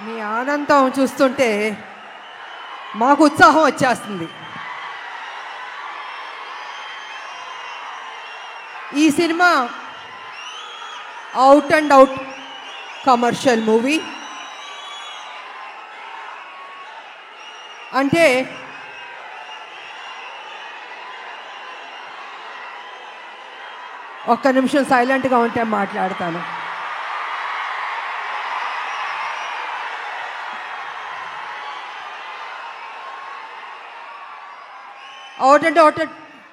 మీ ఆనందం చూస్తుంటే మాకు ఉత్సాహం వచ్చేస్తుంది. ఈ cinema out and out commercial movie. అంటే ఒక్క నిమిషం సైలెంట్గా ఉంటే మాట్లాడతాను. Out and out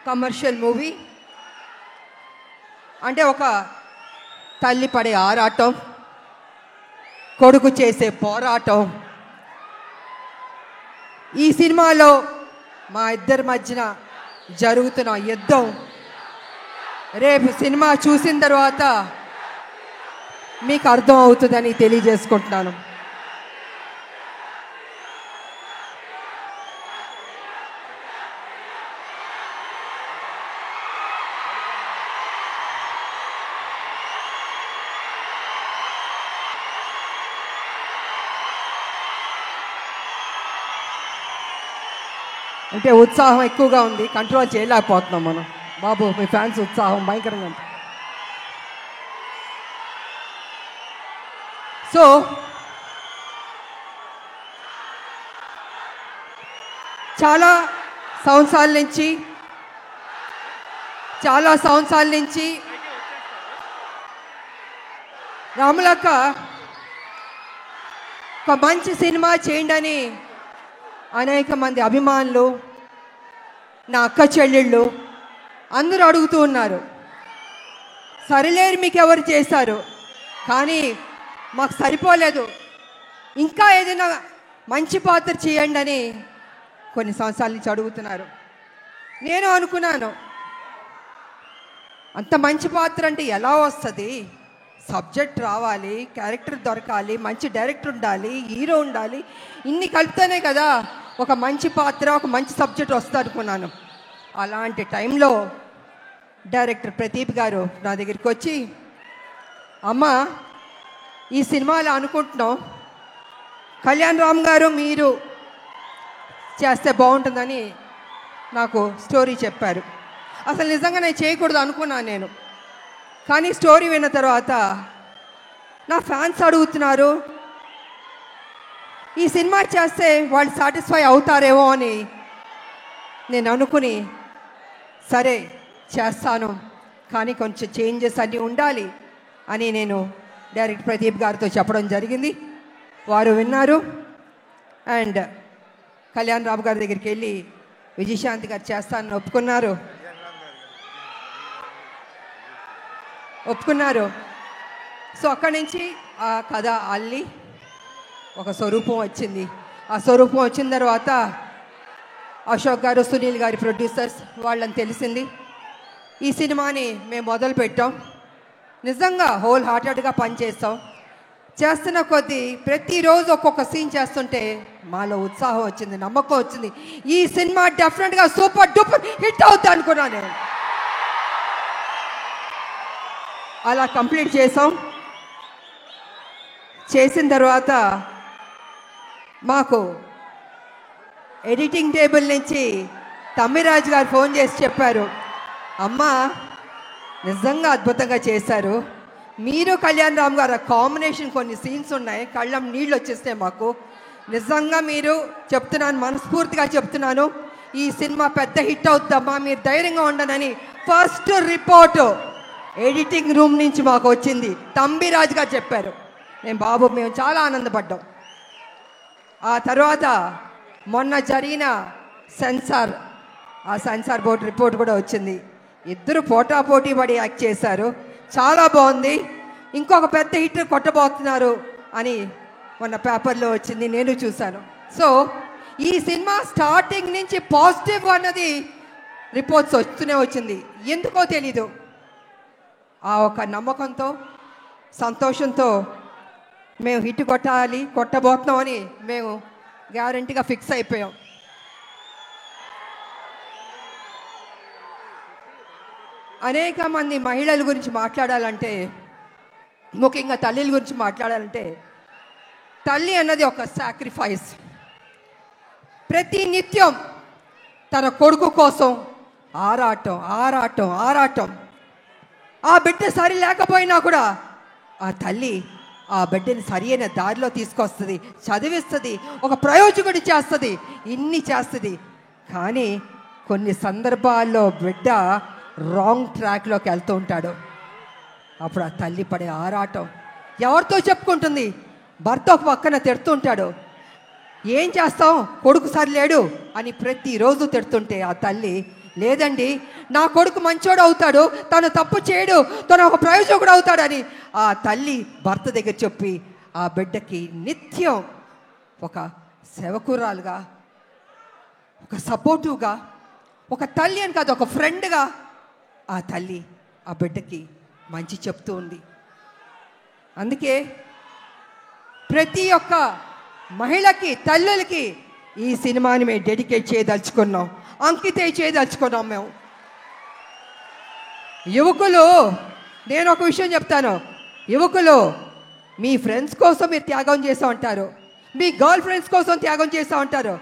commercial movie అంటే ఒక తల్లి పడే ఆరాటం, కొడుకు చేసే పోరాటం. ఈ సినిమాలో మా ఇద్దరి మధ్యన జరుగుతున్న యుద్ధం రేపు సినిమా చూసిన తర్వాత మీకు అర్థం అవుతుందని తెలియజేసుకుంటున్నాను. అంటే ఉత్సాహం ఎక్కువగా ఉంది, కంట్రోల్ చేయలేకపోతున్నాం మనం. బాబు మీ ఫ్యాన్స్ ఉత్సాహం భయంకరంగా ఉంది. సో చాలా సంవత్సరాల నుంచి రాములక్క ఒక మంచి సినిమా చేయండి అని అనేక మంది అభిమానులు, నా అక్క చెల్లెళ్ళు అందరూ అడుగుతూ ఉన్నారు. సరిలేరు మీకు ఎవరు చేశారు, కానీ మాకు సరిపోలేదు, ఇంకా ఏదైనా మంచి పాత్ర చేయండి అని కొన్ని సంవత్సరాల నుంచి అడుగుతున్నారు. నేను అనుకున్నాను, అంత మంచి పాత్ర అంటే ఎలా వస్తుంది? సబ్జెక్ట్ రావాలి, క్యారెక్టర్ దొరకాలి, మంచి డైరెక్టర్ ఉండాలి, హీరో ఉండాలి, ఇన్ని కలిపితేనే కదా ఒక మంచి పాత్ర, ఒక మంచి సబ్జెక్ట్ వస్తుంది అనుకున్నాను. అలాంటి టైంలో డైరెక్టర్ ప్రదీప్ గారు నా దగ్గరికి వచ్చి, అమ్మ ఈ సినిమాలో అనుకుంటున్నాం, కళ్యాణ్ రామ్ గారు మీరు చేస్తే బాగుంటుందని నాకు స్టోరీ చెప్పారు. అసలు నిజంగా నేను చేయకూడదు అనుకున్నాను నేను. కానీ స్టోరీ విన్న తర్వాత నా ఫ్యాన్స్ అడుగుతున్నారు, ఈ సినిమా చేస్తే వాళ్ళు సాటిస్ఫై అవుతారేమో అని నేను అనుకుని, సరే చేస్తాను, కానీ కొంచెం చేంజెస్ అన్నీ ఉండాలి అని నేను డైరెక్టర్ ప్రదీప్ గారితో చెప్పడం జరిగింది. వారు విన్నారు. అండ్ కళ్యాణ్ రామ్ గారి దగ్గరికి వెళ్ళి విజయశాంతి గారు చేస్తానని ఒప్పుకున్నారు. సో అక్కడి నుంచి ఆ కథ అల్లి ఒక స్వరూపం వచ్చింది. ఆ స్వరూపం వచ్చిన తర్వాత అశోక్ గారు, సునీల్ గారి ప్రొడ్యూసర్స్ వాళ్ళని తెలిసింది. ఈ సినిమాని మేము మొదలు పెట్టాం. నిజంగా హోల్ హార్టెడ్గా పనిచేస్తాం. చేస్తున్న కొద్దీ ప్రతిరోజు ఒక్కొక్క సీన్ చేస్తుంటే మాలో ఉత్సాహం వచ్చింది, నమ్మకం వచ్చింది. ఈ సినిమా డెఫినెట్గా సూపర్ డూపర్ హిట్ అవుతుంది అనుకున్నాను నేను. అలా కంప్లీట్ చేసాం. చేసిన తర్వాత మాకు ఎడిటింగ్ టేబుల్ నుంచి తమ్మిరాజు గారు ఫోన్ చేసి చెప్పారు, అమ్మా నిజంగా అద్భుతంగా చేశారు, మీరు కళ్యాణ్ రామ్ గారు కాంబినేషన్ కొన్ని సీన్స్ ఉన్నాయి, కళ్ళం నీళ్ళు వచ్చేస్తాయి మాకు. నిజంగా మీరు చెప్తున్నాను, మనస్ఫూర్తిగా చెప్తున్నాను, ఈ సినిమా పెద్ద హిట్ అవుతుందమ్మా, మీరు ధైర్యంగా ఉండనని ఫస్ట్ రిపోర్టు ఎడిటింగ్ రూమ్ నుంచి మాకు వచ్చింది. తంబిరాజు గారు చెప్పారు. మేము చాలా ఆనందపడ్డాం. ఆ తర్వాత మొన్న జరిగిన సెన్సార్ బోర్డు రిపోర్ట్ కూడా వచ్చింది. ఇద్దరు పోటాపోటీ పడి యాక్ట్ చేశారు, చాలా బాగుంది, ఇంకొక పెద్ద హిట్ కొట్టబోతున్నారు అని మొన్న పేపర్లో వచ్చింది, నేను చూశాను. సో ఈ సినిమా స్టార్టింగ్ నుంచి పాజిటివ్ అన్నది రిపోర్ట్స్ వస్తూనే వచ్చింది. ఎందుకో తెలీదు, ఆ ఒక నమ్మకంతో, సంతోషంతో మేము హిట్ కొట్టబోతున్నామని మేము గ్యారంటీగా ఫిక్స్ అయిపోయాం. అనేక మంది మహిళల గురించి మాట్లాడాలంటే, ముఖ్యంగా తల్లిల గురించి మాట్లాడాలంటే తల్లి అన్నది ఒక సాక్రిఫైస్. ప్రతి నిత్యం తన కొడుకు కోసం ఆరాటం ఆరాటం ఆరాటం. ఆ బిడ్డ సరి లేకపోయినా కూడా ఆ తల్లి ఆ బిడ్డని సరి అయిన దారిలో తీసుకొస్తుంది, చదివిస్తుంది, ఒక ప్రయోజకుడి చేస్తుంది, ఇన్ని చేస్తుంది. కానీ కొన్ని సందర్భాల్లో బిడ్డ రాంగ్ ట్రాక్లోకి వెళ్తూ ఉంటాడు. అప్పుడు ఆ తల్లి పడే ఆరాటం ఎవరితో చెప్పుకుంటుంది? భర్త ఒక పక్కన తిడుతుంటాడు, ఏం చేస్తాం కొడుకు సరిలేడు అని ప్రతిరోజు తిడుతుంటే ఆ తల్లి, లేదండి నా కొడుకు మంచోడు అవుతాడు, తను తప్పు చేయడు, తను ఒక ప్రయోజకుడు అవుతాడని ఆ తల్లి భర్త దగ్గర చెప్పి ఆ బిడ్డకి నిత్యం ఒక సేవకురాలుగా, ఒక సపోర్టివ్గా, ఒక తల్లి అని కాదు ఒక ఫ్రెండ్గా ఆ తల్లి ఆ బిడ్డకి మంచి చెప్తూ ఉంది. అందుకే ప్రతి ఒక్క మహిళకి, తల్లులకి ఈ సినిమాని మేము డెడికేట్ చేయదలుచుకున్నాం, అంకితం చేయదలుచుకున్నాం మేము. యువకులు, నేను ఒక విషయం చెప్తాను, యువకులు మీ ఫ్రెండ్స్ కోసం మీరు త్యాగం చేస్తూ ఉంటారు, మీ గర్ల్ ఫ్రెండ్స్ కోసం త్యాగం చేస్తూ ఉంటారు,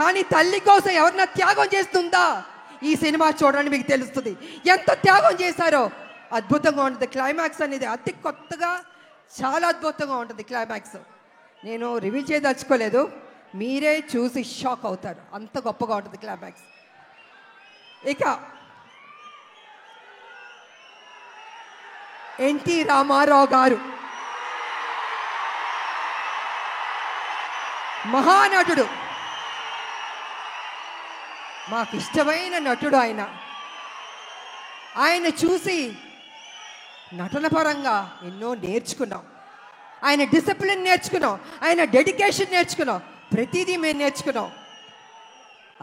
కానీ తల్లి కోసం ఎవరన్నా త్యాగం చేస్తుందా? ఈ సినిమా చూడండి, మీకు తెలుస్తుంది ఎంత త్యాగం చేశారో. అద్భుతంగా ఉంటుంది క్లైమాక్స్ అనేది, అతి కొత్తగా చాలా అద్భుతంగా ఉంటుంది క్లైమాక్స్. నేను రివీల్ చేయదలుచుకోలేదు, మీరే చూసి షాక్ అవుతారు, అంత గొప్పగా ఉంటుంది క్లైమాక్స్. ఇక ఎన్టీ రామారావు గారు మహానటుడు, మాకు ఇష్టమైన నటుడు ఆయన. ఆయన చూసి నటన పరంగా ఎన్నో నేర్చుకున్నాం, ఆయన డిసిప్లిన్ నేర్చుకున్నాం, ఆయన డెడికేషన్ నేర్చుకున్నాం, ప్రతిదీ మేము నేర్చుకున్నాం.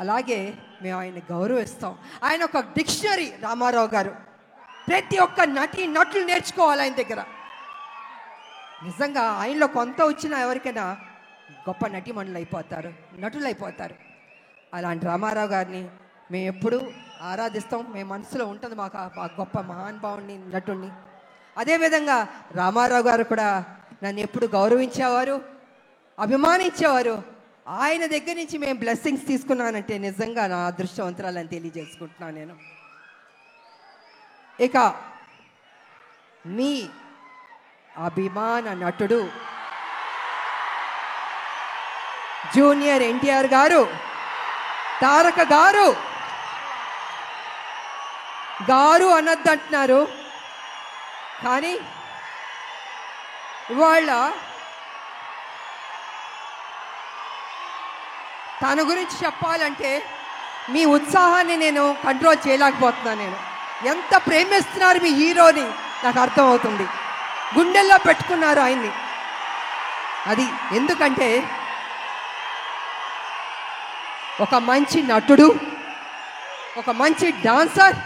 అలాగే మేము ఆయన గౌరవిస్తాం. ఆయన ఒక డిక్షనరీ రామారావు గారు. ప్రతి ఒక్క నటులు నేర్చుకోవాలి ఆయన దగ్గర. నిజంగా ఆయనలో కొంత వచ్చినా ఎవరికైనా గొప్ప నటీమణులు అయిపోతారు, నటులు అయిపోతారు. అలాంటి రామారావు గారిని మేము ఎప్పుడూ ఆరాధిస్తాం, మేము మనసులో ఉంటుంది మాకు ఆ గొప్ప మహానుభావుని, నటుడిని. అదేవిధంగా రామారావు గారు కూడా నన్ను ఎప్పుడు గౌరవించేవారు, అభిమానించేవారు. ఆయన దగ్గర నుంచి మేము బ్లెస్సింగ్స్ తీసుకున్నానంటే నిజంగా నా అదృష్టవంతురాలని తెలియజేసుకుంటున్నాను నేను. ఇక మీ అభిమాన నటుడు జూనియర్ ఎన్టీఆర్ గారు, తారక గారు, గారు అనొద్దంటున్నారు కానీ ఇవాళ తన గురించి చెప్పాలంటే మీ ఉత్సాహాన్ని నేను కంట్రోల్ చేయలేకపోతున్నాను. నేను ఎంత ప్రేమిస్తున్నారు మీ హీరోని నాకు అర్థమవుతుంది, గుండెల్లో పెట్టుకున్నారు ఆయన్ని. అది ఎందుకంటే ఒక మంచి నటుడు, ఒక మంచి డాన్సర్,